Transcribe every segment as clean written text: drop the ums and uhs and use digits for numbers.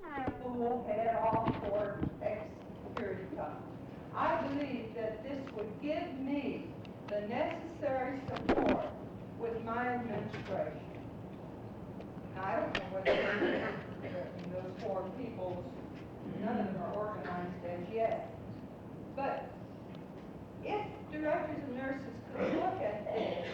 Will head off for X period of time. I believe that this would give me the necessary support with my administration. Now, I don't know whether those four people, none of them are organized as yet. But if directors of nurses could look at this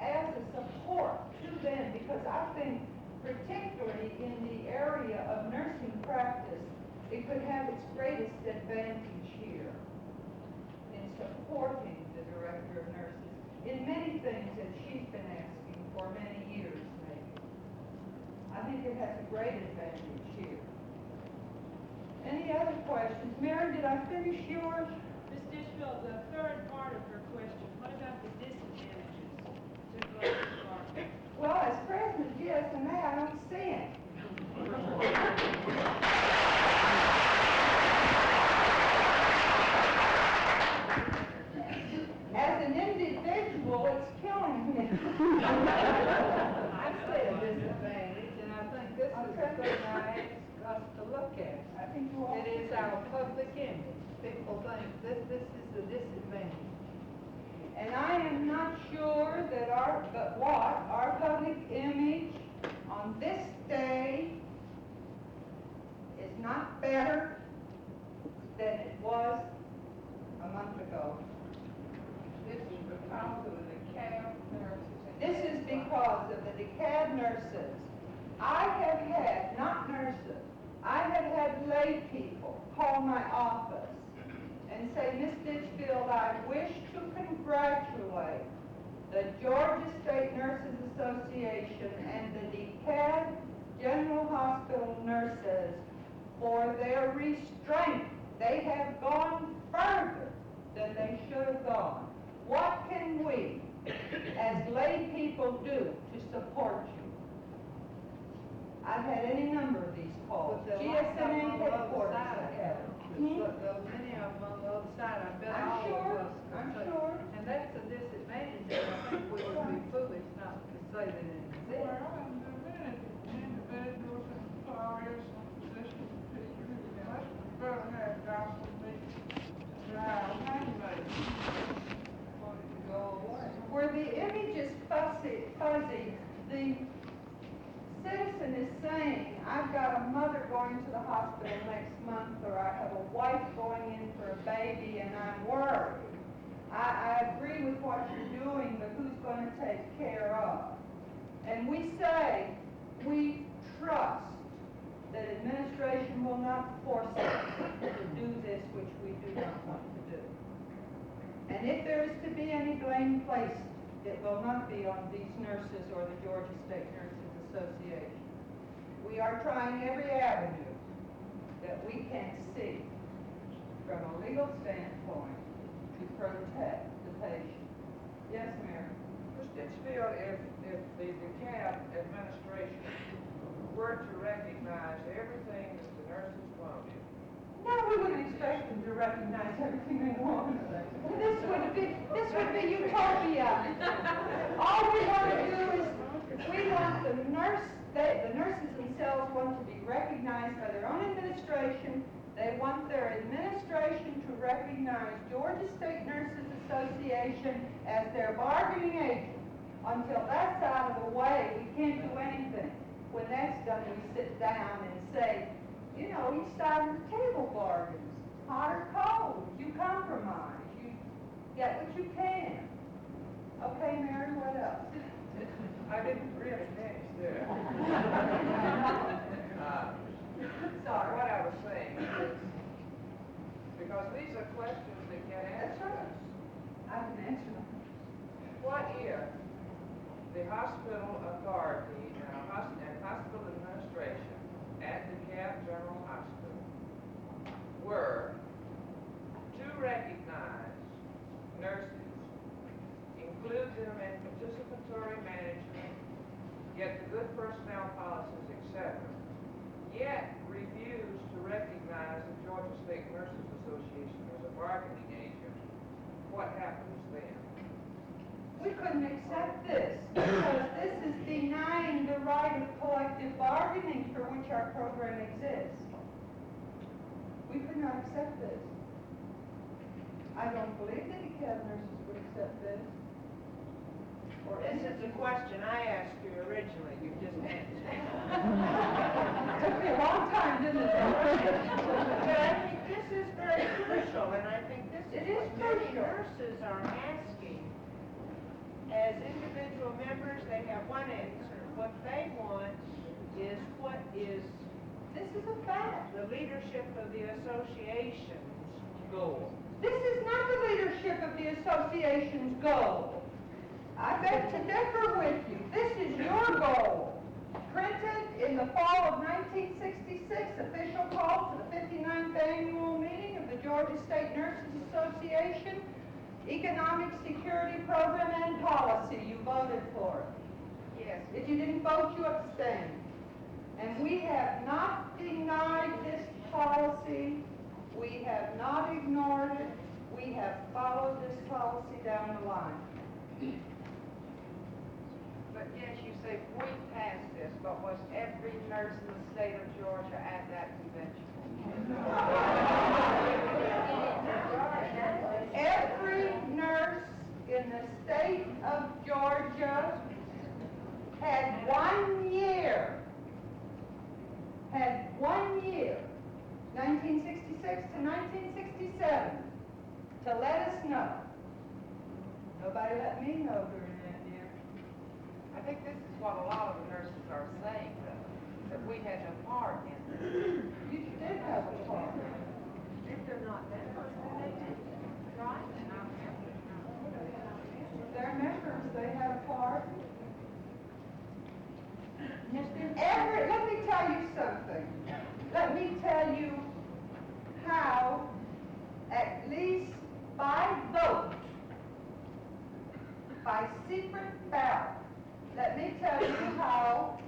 as a support to them, because I think particularly in the area of nursing practice, it could have its greatest advantage here in supporting the director of nurses in many things that she's been asking for many years, maybe. I think it has a great advantage here. Any other questions? Mary, did I finish yours? Ms. Ditchfield, the third part of her question, what about the disadvantages to global department? Well, as president, yes, and I don't see it. As an individual, it's killing me. I say a disadvantage, and I think this is the thing I ask us to look at. I think you all. It is our public image. People think this is a disadvantage. And I am not sure that our public image on this day is not better than it was a month ago. This is because of the DeKalb nurses. This is because of the DeKalb nurses. I have had, not nurses, I have had lay people call my office and say, Miss Ditchfield, I wish to congratulate the Georgia State Nurses Association and the DeKalb General Hospital nurses for their restraint. They have gone further than they should have gone. What can we, as lay people, do to support you? I've had any number of these calls. GSNA headquarters I have. Look, there are many of them on the other side. I bet I'm all sure, of us could I'm say. sure. And that's a disadvantage, and I think we would be foolish not to say that it exists. Well, and the minute individuals and employers and physicians and people who can much prefer to have gospel meetings to our handmaids. Want it to go away. Where the image is fuzzy, the citizen is saying, I've got a mother going to the hospital next month, or I have a wife going in for a baby and I'm worried. I agree with what you're doing, but who's going to take care of? And we say we trust that administration will not force us to do this which we do not want to do. And if there is to be any blame placed, it will not be on these nurses or the Georgia State Nurses Association. We are trying every avenue that we can see from a legal standpoint to protect the patient. Yes, Mary? Ms. Ditchfield, if the DeKalb administration were to recognize everything that the nurses wanted, No, we wouldn't expect them to recognize everything they want. This would be utopia. All we want to do is, we want the nurses themselves want to be recognized by their own administration. They want their administration to recognize Georgia State Nurses Association as their bargaining agent. Until that's out of the way, we can't do anything. When that's done, we sit down and say, you know, each side of the table bargains. Hot or cold, you compromise. You get what you can. Okay, Mary, what else? I didn't really finish there. Sorry. What I was saying is, because these are questions that get That's asked. right. I can answer them. What if the hospital authority and hospital administration at the DeKalb General Hospital were to recognize nurses, include them in participatory management, get the good personnel policies, etc., yet refuse to recognize the Georgia State Nurses Association as a bargaining agent? What happens then? We couldn't accept this because this is denying the right of collective bargaining for which which our program exists. We could not accept this. I don't believe the DeKalb nurses would accept this. Or This is the question I asked you originally, you just answered. Took me a long time, didn't it? But I think this is very crucial, and I think this It is is what many crucial. nurses are asking. As individual members, they have one answer. What they want is what is This is a fact. the leadership of the association's goal. This is not the leadership of the association's goal. I beg to differ with you. This is your goal. Printed in the fall of 1966, official call to the 59th annual meeting of the Georgia State Nurses Association, Economic Security Program and Policy. You voted for it. Yes. If you didn't vote, you abstained. And we have not denied this policy. We have not ignored it. We have followed this policy down the line. But yes, you say we passed this, but was every nurse in the state of Georgia at that convention? Every nurse in the state of Georgia had 1 year, 1966 to 1967, to let us know. Nobody let me know during that year. I think this is what a lot of the nurses are saying, though, that we had no part in this. You did have a part. If they're not members, then they did. Right? And I'm They're members, they have a part. Let me tell you something. Let me tell you how, at least by vote, by secret ballot, let me tell you how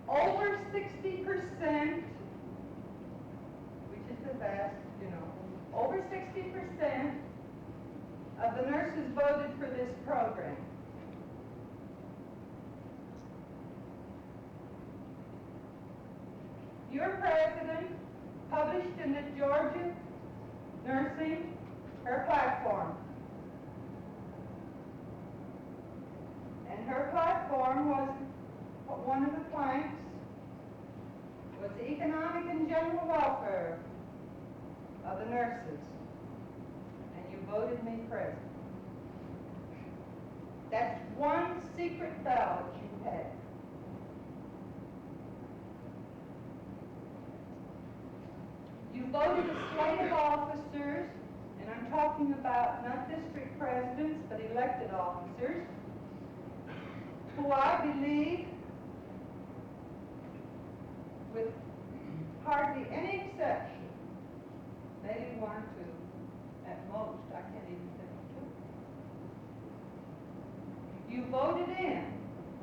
over 60%, which is the vast, over 60% of the nurses voted for this program. Your president published in the Georgia Nursing her platform. And her platform was, one of the planks was the economic and general welfare of the nurses. And you voted me president. That's one secret ballot you had. You voted a slate of officers, and I'm talking about not district presidents, but elected officers, who I believe, with hardly any exception, maybe one or two at most, I can't even think of two, you voted in,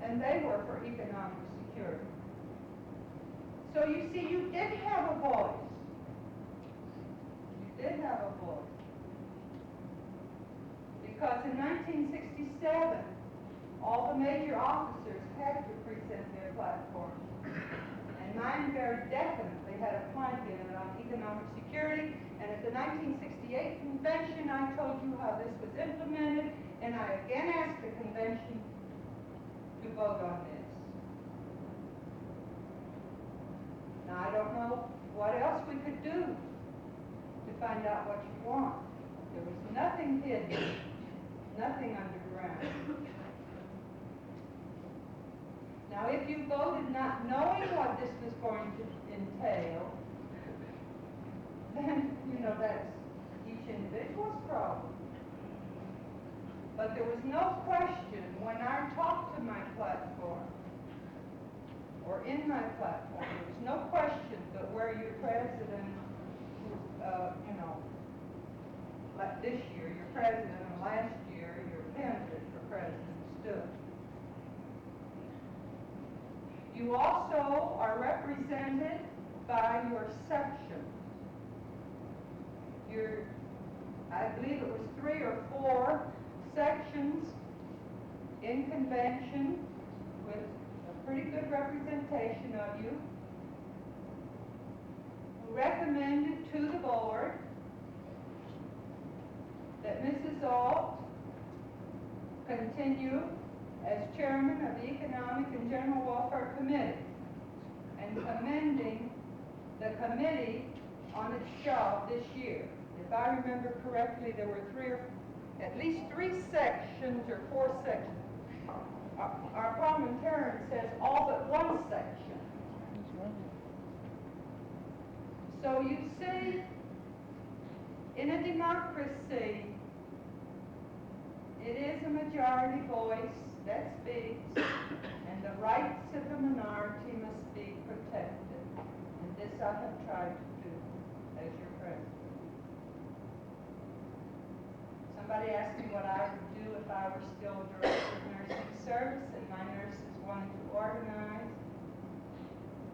and they were for economic security. So you see, you did have a voice. You did have a voice. Because in 1967, all the major officers had to present their platform. And mine very definitely had a plank in it on economic security. And at the 1968 convention, I told you how this was implemented, and I again asked the convention to vote on this. Now, I don't know what else we could do to find out what you want. There was nothing hidden, nothing underground. Now, if you voted not knowing what this was going to entail, then, that's each individual's problem. But there was no question when I talked to my platform, or in my platform, there was no question but where your president, like this year, your president, and last year, your candidate for president stood. You also are represented by your section. I believe it was 3 or 4 sections in convention with a pretty good representation of you, who recommended to the board that Mrs. Ault continue as chairman of the Economic and General Welfare Committee, and commending the committee on its job this year. If I remember correctly, there were at least three sections or four sections. Our parliamentarian says all but one section. So you see, in a democracy, it is a majority voice that speaks, and the rights of the minority must be protected. And this I have tried to do as your president. Somebody asked me what I would do if I were still director of nursing service and my nurses wanted to organize.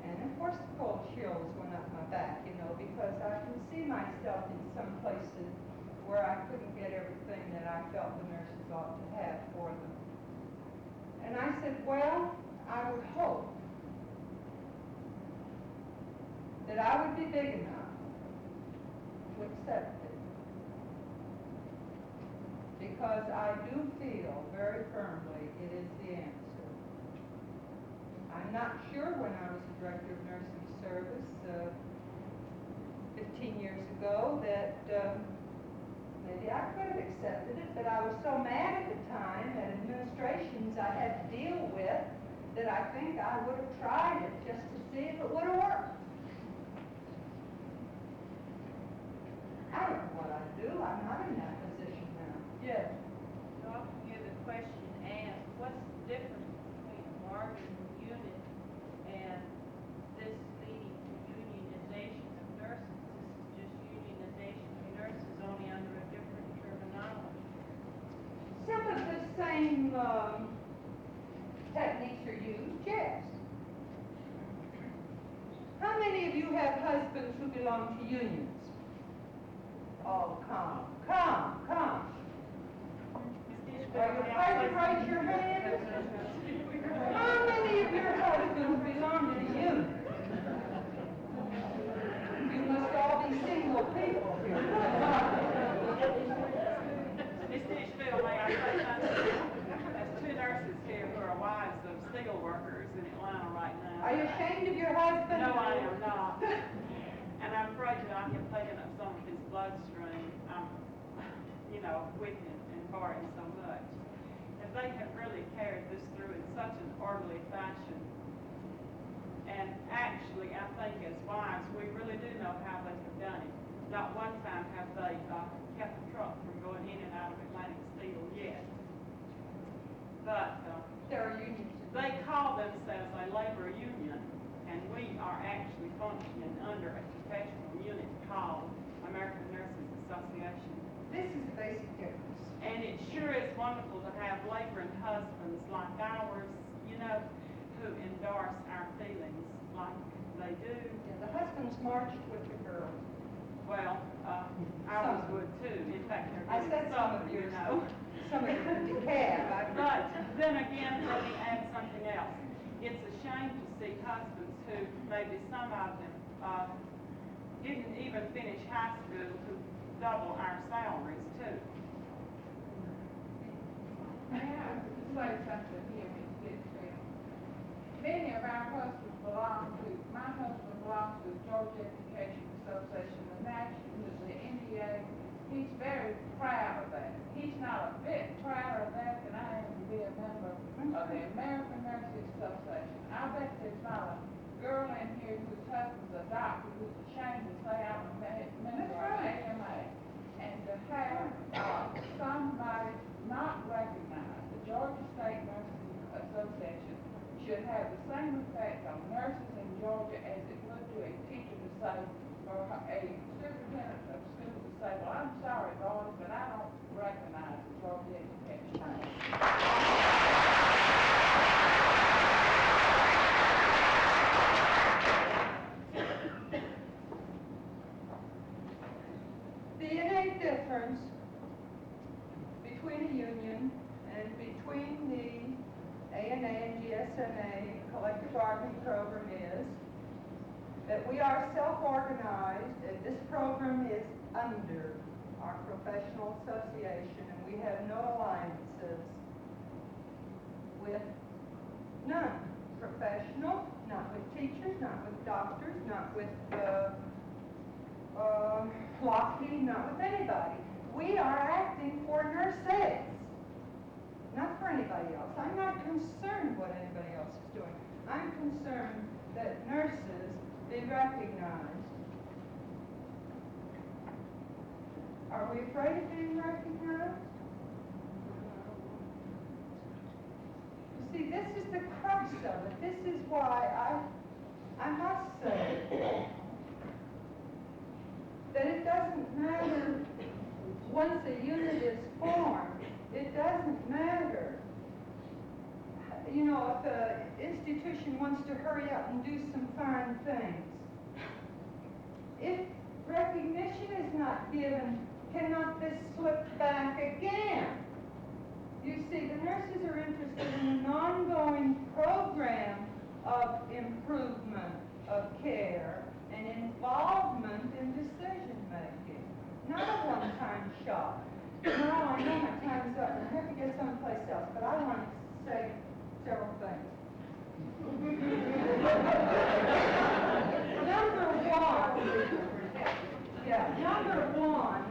And of course the cold chills went up my back, you know, because I can see myself in some places where I couldn't get everything that I felt the nurses ought to have for them. And I said, well, I would hope that I would be big enough to accept it. Because I do feel very firmly it is the answer. I'm not sure when I was a director of nursing service 15 years ago that maybe I could have accepted it, but I was so mad at the time at administrations I had to deal with that I think I would have tried it just to see if it would have worked. I don't know what I'd do. I'm not in that position now. Yes. So I can hear the question asked, what's the difference between a bargaining unit and this leading to unionization of nurses? This is just unionization of nurses, only under a different terminology. Some of the same techniques are used, yes. How many of you have husbands who belong to unions? Oh, come. Are you afraid to raise your hand? How many of your husbands belong to the union? You must all be single people here. Miss Dishville, may I say something? There's two nurses here who are wives of steel workers in Atlanta right now. Are you ashamed of your husband? No, I am not. And I'm afraid that I have taken up some of his bloodstream. I'm, with him and for him so much. And they have really carried this through in such an orderly fashion. And actually, I think as wives, we really do know how they have done it. Not one time have they kept the truck from going in and out of Atlantic Steel yet. But There are unions. they call themselves a labor union, and we are actually functioning under a professional unit called American Nurses Association. This is the basic difference. And it sure is wonderful to have laboring husbands like ours, who endorse our feelings like they do. Yeah, the husbands marched with the girls. Well, ours would too. In fact, I they're said doing some of some, yours. Some of you have. But then again, let me add something else. It's a shame to see husbands who, maybe some of them, didn't even finish high school who double our salaries too. May I say something here, Ms. Dixfield? Many of our husbands my husband belongs to the Georgia Education Association, the National, the NDA. He's very proud of that. He's not a bit prouder of that than I am to be a member of the American Nurses Association. I bet there's not a girl in here whose husband's a doctor who's ashamed to say I'm a member of AMA. And to have somebody not recognize the Georgia State Nurses Association should have the same effect on nurses in Georgia as it would to a teacher to say, or a superintendent of schools to say, well, I'm sorry, boys, but I don't recognize the Georgia Education. The innate difference between a union and between the ANA and GSMA collective bargaining Marvin program is that we are self-organized, and this program is under our professional association, and we have no alliances with none. Professional, not with teachers, not with doctors, not with Lockheed, not with anybody. We are acting for nurses, not for anybody else. I'm not concerned what anybody else is doing. I'm concerned that nurses be recognized. Are we afraid of being recognized? You see, this is the crux of it. This is why I must say that it doesn't matter once a unit is formed, it doesn't matter. You know, if the institution wants to hurry up and do some fine things, if recognition is not given, cannot this slip back again? You see, the nurses are interested in an ongoing program of improvement of care and involvement in decision-making, not a one-time shot. Now, I know my time's up, and I have to get someplace else, but I want to say several things. Number one,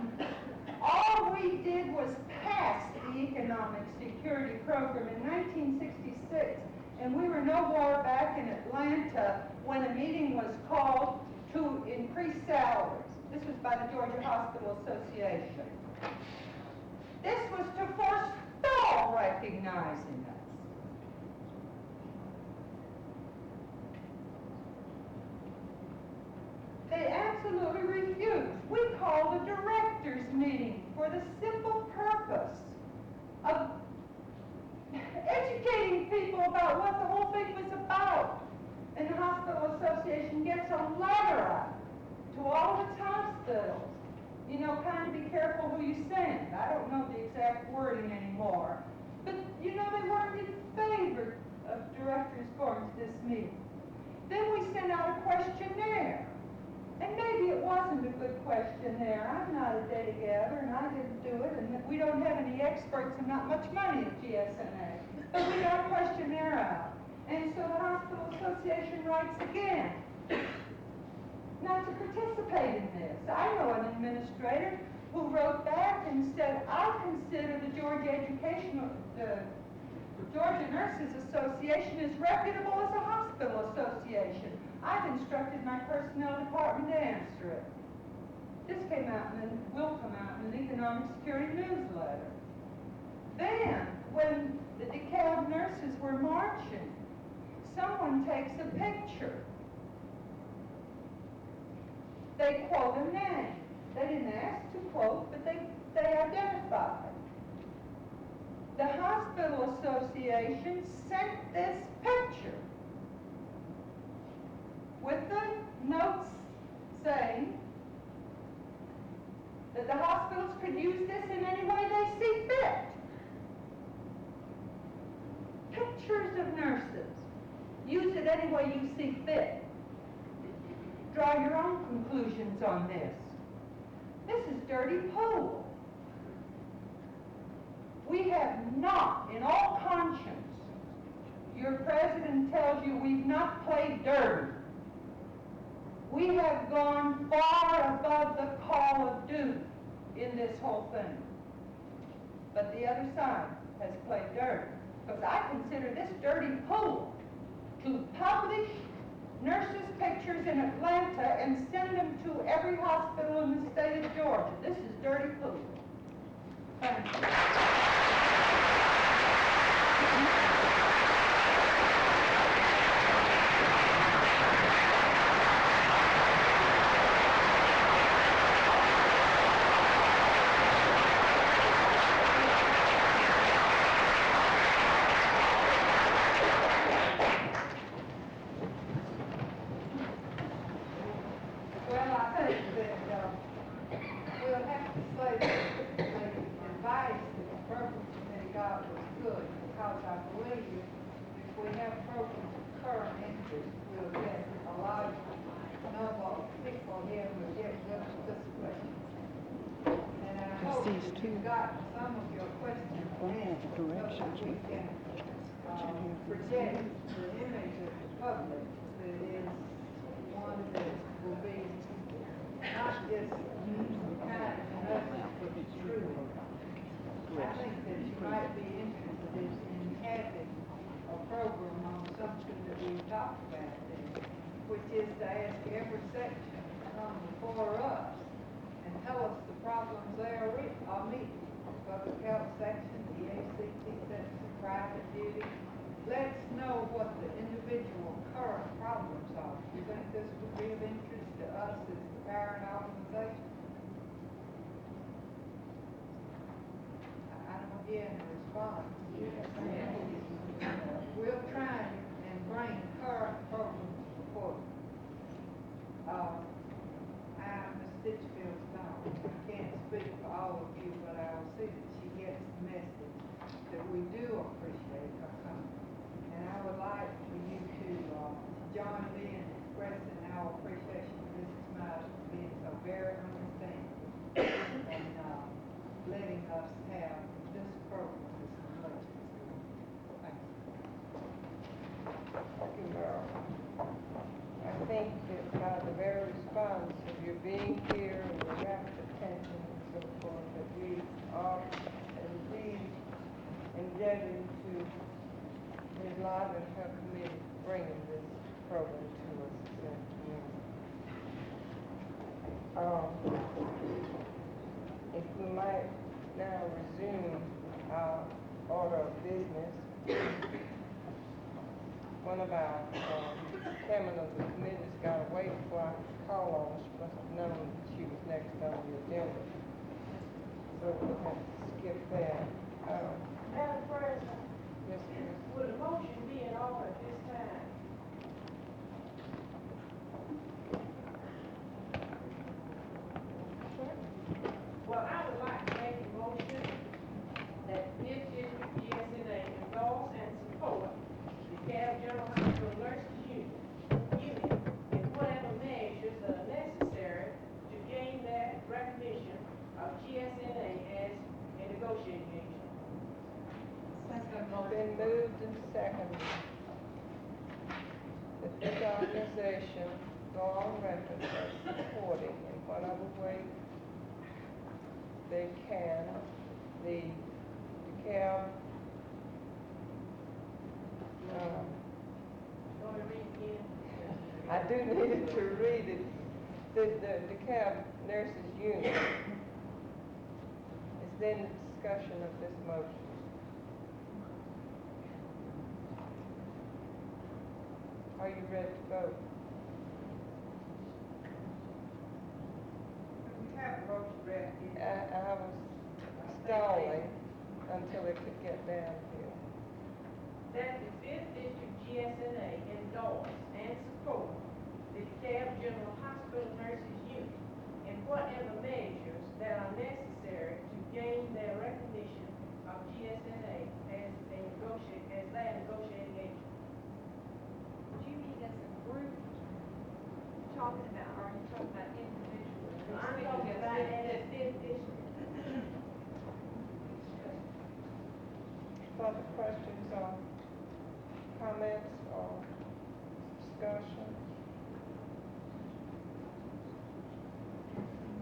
all we did was pass the Economic Security Program in 1966, and we were no more back in Atlanta when a meeting was called to increase salaries. This was by the Georgia Hospital Association. This was to forestall recognizing us. They absolutely refused. We called a directors meeting for the simple purpose of educating people about what the whole thing was about. And the Hospital Association gets a letter out to all its hospitals. You know, kind of be careful who you send. I don't know the exact wording anymore. But, you know, they weren't in favor of directors going to this meeting. Then we sent out a questionnaire. And maybe it wasn't a good questionnaire. I'm not a data gatherer, and I didn't do it, and we don't have any experts and not much money at GSNA. But we got a questionnaire out. And so the Hospital Association writes again, not to participate in this. I know an administrator who wrote back and said, I consider the Georgia Nurses Association as reputable as a hospital association. I've instructed my personnel department to answer it. This came out and will come out in an Economic Security newsletter. Then, when the DeKalb nurses were marching, someone takes a picture. They quote a name. They didn't ask to quote, but they identified. The Hospital Association sent this picture with the notes saying that the hospitals could use this in any way they see fit. Pictures of nurses. Use it any way you see fit. Draw your own conclusions on this. This is dirty pool. We have not, in all conscience, your president tells you we've not played dirty. We have gone far above the call of duty in this whole thing. But the other side has played dirty. Because I consider this dirty pool to publish nurses' pictures in Atlanta and send them to every hospital in the state of Georgia. This is dirty pool. Thank you. We'll have to say that they advise you've got some of your questions answered, so that we can, project the image of the public that is one that will be not just kind of nothing, but true. I think that you might be interested in having a program on something that we talked about there, which is to ask every section to come before us and tell us the problems they are meeting. Public health section, the ACT section, private duty. Let's know what the individual current problems are. Do you think this would be of interest to us as the parent organization? I don't get a response. We'll try and bring current programs before you. Ms. Stitchfield's gone. I can't speak for all of you, but I'll see that she gets the message that we do appreciate her coming. And I would like for you to join me in expressing our appreciation for Mrs. Miles for being so very understanding and letting us have this program, this election. Thank you. Thank you, Merle. I think that by the very response of your being here and your rapid attention and so forth, that we are indeed indebted to Ms. Lott and her committee bringing this program to us this afternoon. If we might now resume our order of business. One of our chairman of the committee's got away before I could call on her. She must have known that she was next on the agenda. So we'll have to skip that. Madam President, Yes, miss. would a motion be in order at this time? Well, I would like to make a motion that this district GSNA endorse and support the DeKalb General Hospital Nurses Union in whatever measures are necessary to gain that recognition of GSNA as a negotiating agent. Been moved and seconded that this organization go on record as supporting in whatever way they can the DeKalb Want to read again? I do need to read it. The DeKalb Nurses Union is then the discussion of this motion. Are you ready to vote? We have a motion ready. I was stalling until it could get down here. That the fifth district GSNA endorse and support the DeKalb General Hospital Nurses Union in whatever measures that are necessary to gain their recognition of GSNA as their negotiating agent. Do you mean as a group talking about, or are you talking about individuals? I'm talking about as fifth district. Further questions or comments or discussion?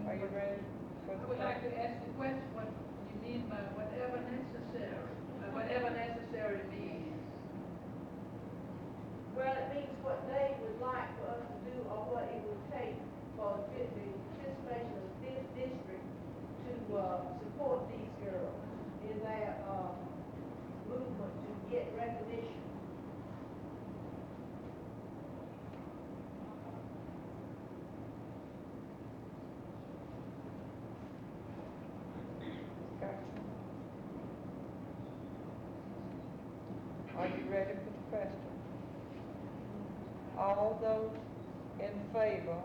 Are you ready for I the would like to ask the question, what you mean by whatever necessary means. Well, it means what they would like for us to do or what it would take for the participation of the fifth district to support these girls in their movement to get recognition. discussion? Are you ready for the question? All those in favor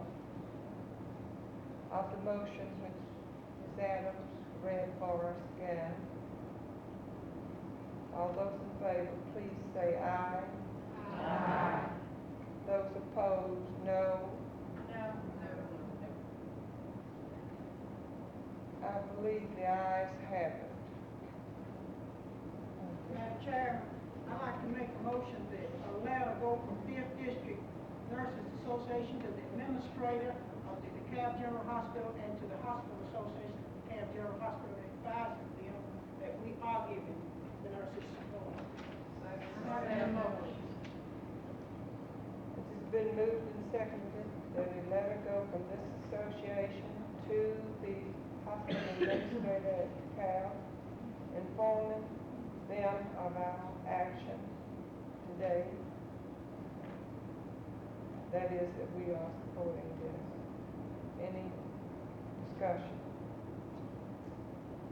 of the motion which Ms. Adams read for us again, all those in favor, please say aye. Aye. Those opposed, no. No. I believe the ayes have it. Madam Chairman, I'd like to make a motion that a letter go from Fifth District Nurses Association to the administrator of the DeKalb General Hospital and to the Hospital Association of DeKalb General Hospital advising them that we are giving the nurses support. It has been moved and seconded that a letter go from this association to the hospital administrator at DeKalb, informing them of our action today. That is, that we are supporting this. Any discussion?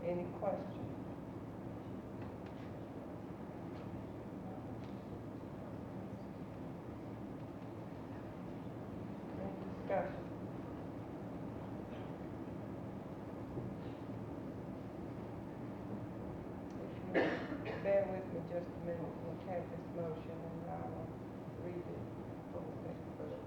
Any questions? Any discussion? If you bear with me just a minute, we'll have this motion and I will read it for the next person.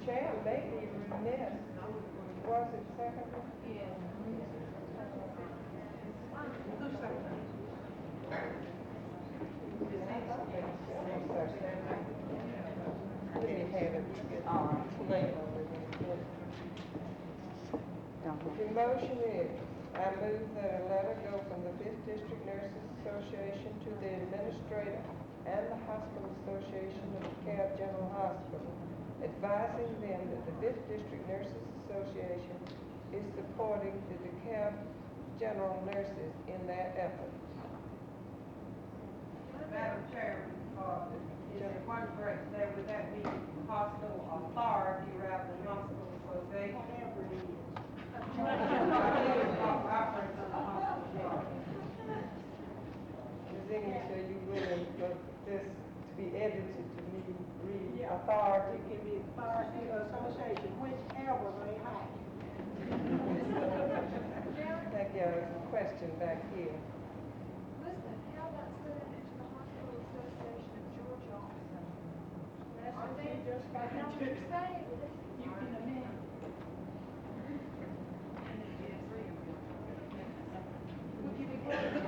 Chair may be remiss. Was it seconded? Let me have it labeled. The motion is, I move that a letter go from the Fifth District Nurses Association to the administrator and the Hospital Association of DeKalb General Hospital, advising them that the Fifth District Nurses Association is supporting the DeKalb General Nurses in their efforts. Madam Chairman, is there one break there, would that be hospital authority rather than hospital association? Whatever it is. Ms. English, are you willing for this to be edited to read authority? It can be authority or association, whichever they have. Thank you. There's a question back here. Listen, how about sending it to the Hospital Association of Georgia also? That's what they Just got that's what you're saying. You can amend. Would you be willing to?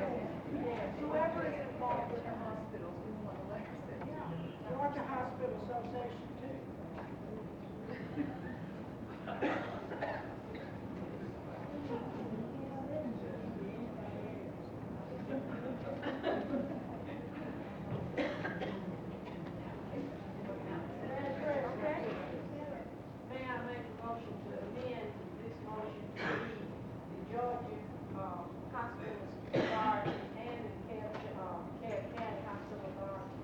Yes. Whoever is involved with the hospitals, we want to let us say. Georgia Hospital Association too. May I make a motion to amend this motion to read the Georgia Hospital Authority and the DeKalb County Hospital Authority?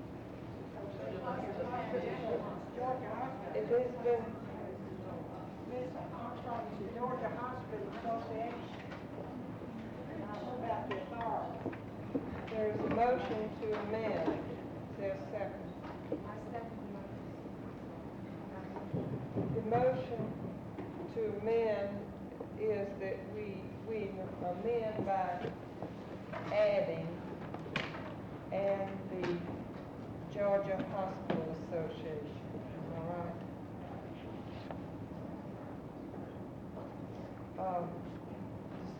Georgia Hospital. It has been, Miss Armstrong is the Georgia Hospital Association. What about the authority? there's a motion to amend. Is there a second? I second the motion. The motion to amend is that we amend by adding and the Georgia Hospital Association, all right?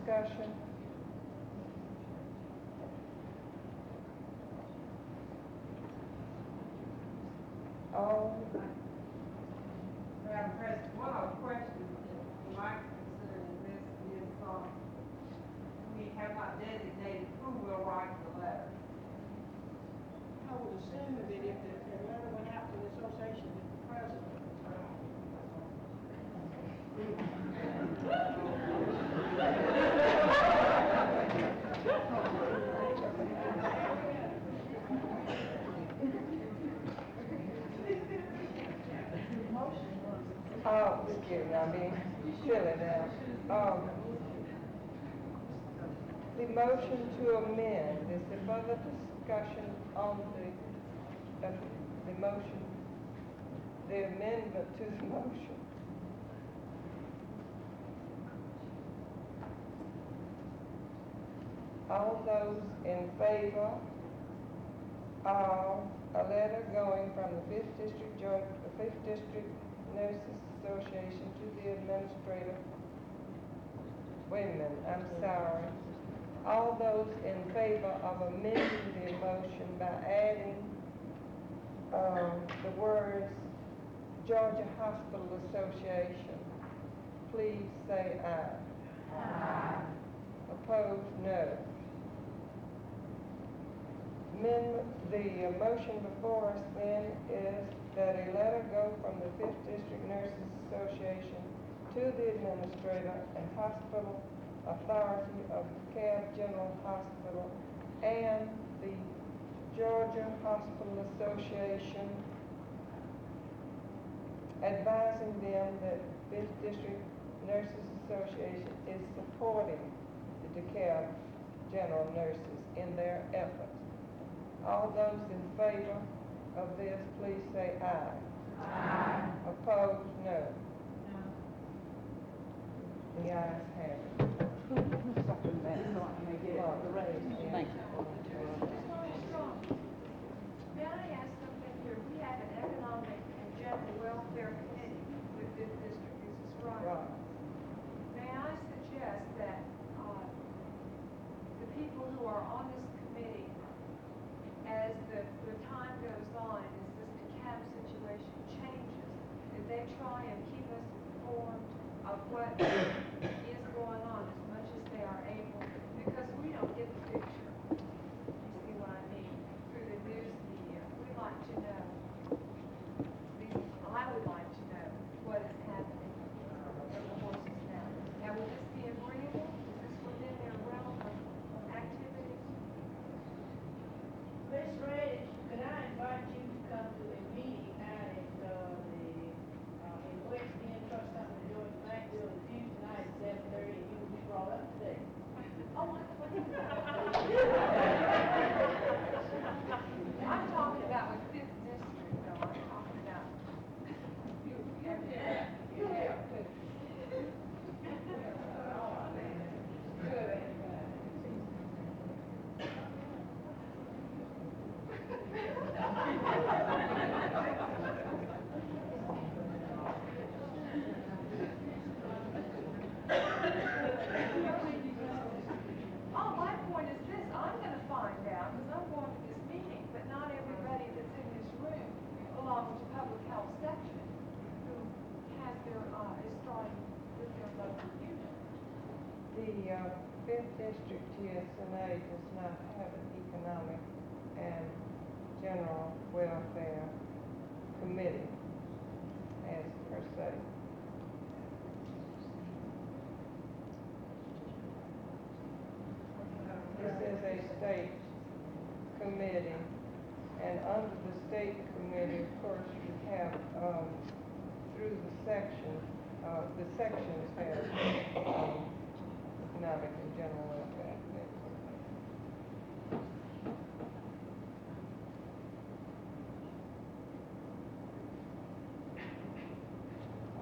Discussion? All, Madam President, one of the questions that might consider this is, we have not designated who will write the letter. I would assume that if the letter went out to the association, that the president would write. Oh, excuse me, I'm being silly now. The motion to amend, is there further discussion on the motion, the amendment to the motion? All those in favor of a letter going from the Fifth District Nurses Association to the administrator. Wait a minute, I'm sorry. All those in favor of amending the motion by adding the words Georgia Hospital Association, please say aye. Aye. Opposed, no. The motion before us then is that a letter go from the Fifth District Nurses Association to the administrator and hospital authority of DeKalb General Hospital and the Georgia Hospital Association, advising them that Fifth District Nurses Association is supporting the DeKalb General Nurses in their efforts. All those in favor of this, please say aye. Aye. Opposed, no. The ayes have it. Mr. Thank you. Armstrong, may I ask something here? We have an economic and general welfare committee with this district, is this right? Right. May I suggest that the people who are on this committee, as the time goes on, as this DeKalb situation changes, that they try and keep us informed of what is going on as much as they are able, because we don't get the picture. You see what I mean? Through the news media. We like to know, I would like to know what is happening in the horses now. Now, would this be agreeable? Is this within their realm of activities? Miss Reddish, could I invite you to come to a meeting out at in West End Trust Company, Georgia Bank Building, Tuesday night at 7:30, and you will be brought up to date. Oh, I'm talking about with Fifth District, though. I'm talking about. Oh, my point is this, I'm gonna find out, because I'm going to this meeting, but not everybody that's in this room belongs to public health section, who has their, is starting with their local unit. The Fifth District TSNA does not have an economic and general welfare committee as per se. This is a state committee, and under the state committee, of course, you have, through the sections have economic and general welfare committee.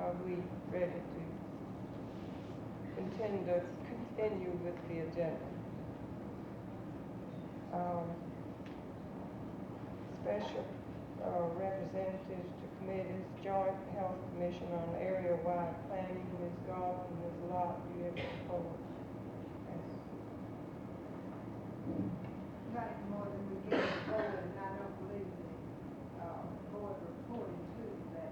Are we ready to continue with the agenda? Special representatives to committees, Joint Health Commission on Area-Wide Planning, Ms. Garland, Ms. Lott, do you have a report? Not more than we get forward, and I don't believe the, board reporting to that,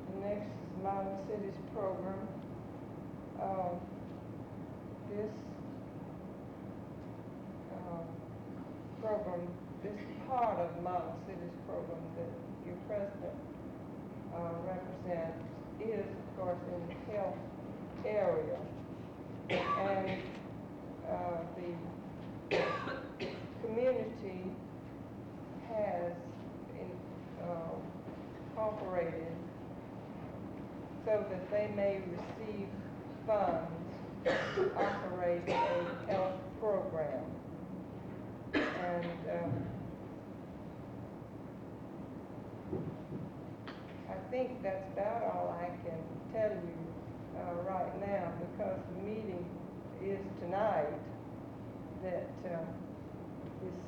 The next is Modern Cities Program. This program, this part of Modern Cities Program that your president represents is, of course, in the health area. And the so that they may receive funds to operate a health program. And, I think that's about all I can tell you, right now, because the meeting is tonight, that, this,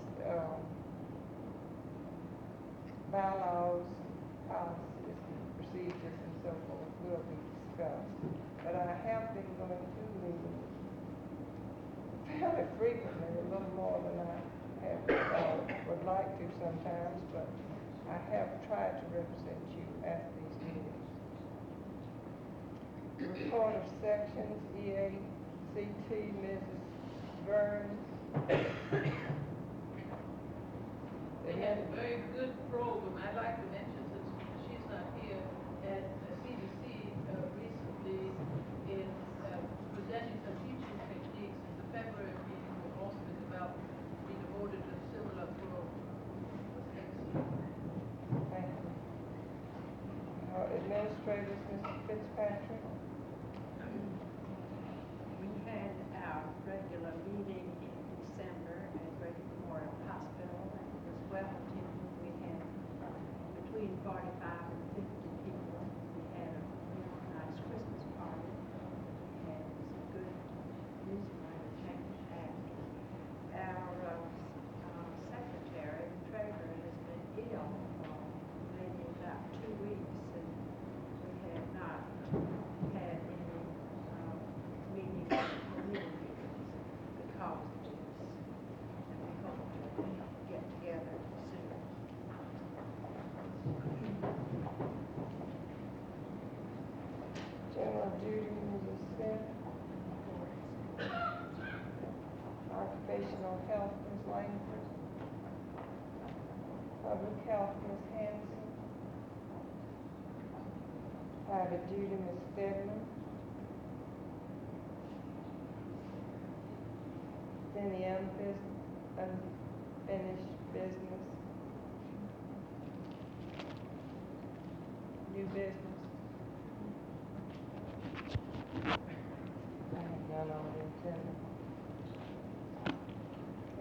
bylaws, policies, procedures, and so forth will be discussed. But I have been going to meetings fairly frequently, a little more than I have, would like to sometimes, but I have tried to represent you at these meetings. Report of sections, EACT, Mrs. Burns. They had a very good program. I'd like to mention, since she's not here, at the CDC recently in presenting some teaching techniques. The February meeting will also be about be devoted to similar program. Thank you. Administrators, Mrs. Fitzpatrick. We had our regular meeting in December at Great Memorial Hospital, and it was well attended. We had between 45 and 50 people. We had a real nice Christmas party. We had some good music and entertainment after. Our secretary, Trevor, has been ill for maybe about 2 weeks, and we have not had any meetings, community meetings because of this. And we hope to get together soon. General duty, Mrs. Smith. Occupational health, Ms. Langford. Public health, Ms. Hanson. Private duty, Ms. Stedman. Any unfinished business? New business? I have none on the agenda.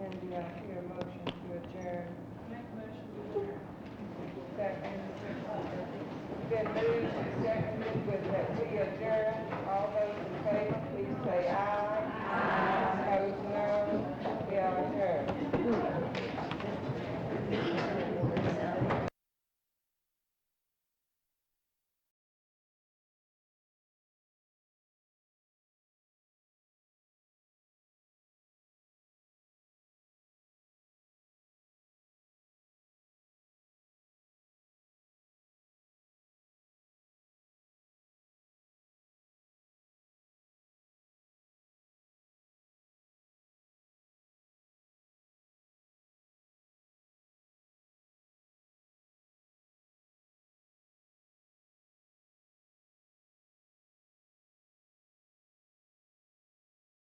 And do I hear a motion to adjourn? Make a motion to adjourn. Second. Been moved and seconded with that we adjourn.